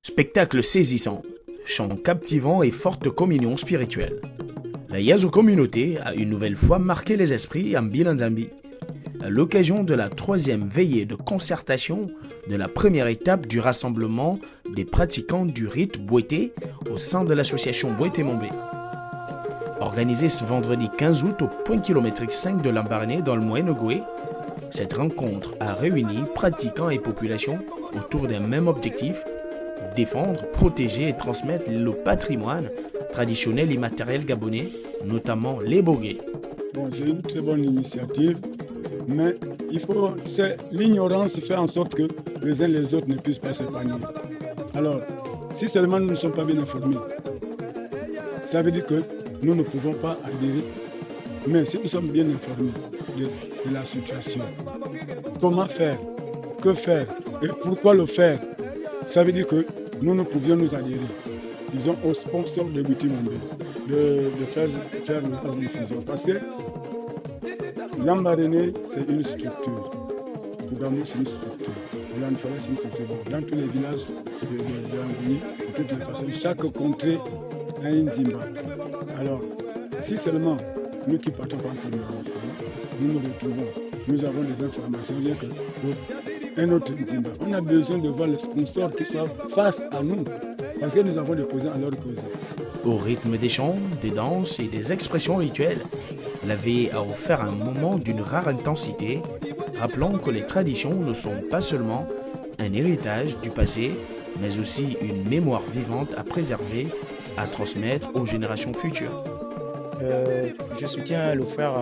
Spectacle saisissant, chant captivant et forte communion spirituelle. La Yazo communauté a une nouvelle fois marqué les esprits en Bilanzambi, à l'occasion de la 3e veillée de concertation de la première étape du rassemblement des pratiquants du rite Bouété au sein de l'association Bouété-Mombé. Organisée ce vendredi 15 août au point kilométrique 5 de Lambaréné dans le Moyen-Ogoué, cette rencontre a réuni pratiquants et populations autour d'un même objectif: défendre, protéger et transmettre le patrimoine traditionnel et matériel gabonais, notamment les bogués. Bon, c'est une très bonne initiative, mais l'ignorance fait en sorte que les uns les autres ne puissent pas s'épanouir. Alors, si seulement nous ne sommes pas bien informés, ça veut dire que nous ne pouvons pas adhérer. Mais si nous sommes bien informés de la situation, comment faire, que faire et pourquoi le faire, ça veut dire que nous pouvions nous adhérer. Disons aux sponsors de Bouété-Mombé de faire la diffusion. Parce que Lambaréné, c'est une structure. Fougamou, c'est une structure. Lanfala, c'est une structure. Dans tous les villages de l'Angouni, de toutes les façons, chaque contrée a une Zimba. Alors, si seulement nous qui partons par exemple nous nous retrouvons, nous avons des informations, bien que pour un autre Zimba, on a besoin de voir les sponsors qui soient face à nous, parce que nous avons déposé à leur cause. Au rythme des chants, des danses et des expressions rituelles, la veillée a offert un moment d'une rare intensité, rappelant que les traditions ne sont pas seulement un héritage du passé, mais aussi une mémoire vivante à préserver, à transmettre aux générations futures. Je soutiens le frère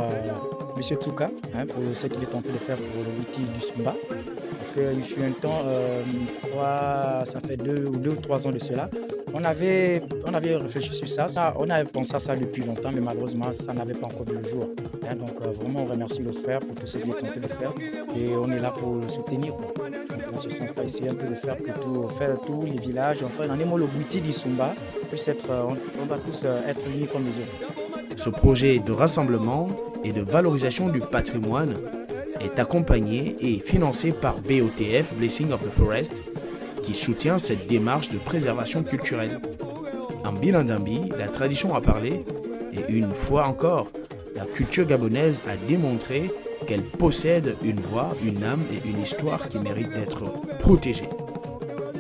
M. Tsouka pour ce qu'il est tenté de faire pour le outil du Sumba. Parce qu'il fut un temps, ça fait 2 ou 3 ans de cela, on avait réfléchi sur ça, on avait pensé à ça depuis longtemps, mais malheureusement ça n'avait pas encore vu le jour. Donc vraiment on remercie le frère pour tout ce qu'il est tenté de faire et on est là pour le soutenir. Donc, dans ce sens-là, essayer un peu de faire tous les villages, enfin dans les mots le outil du Sumba, on va tous être unis comme les autres. Ce projet de rassemblement et de valorisation du patrimoine est accompagné et financé par BOTF, Blessing of the Forest, qui soutient cette démarche de préservation culturelle. En Bilanzambi, la tradition a parlé et une fois encore, la culture gabonaise a démontré qu'elle possède une voix, une âme et une histoire qui méritent d'être protégées.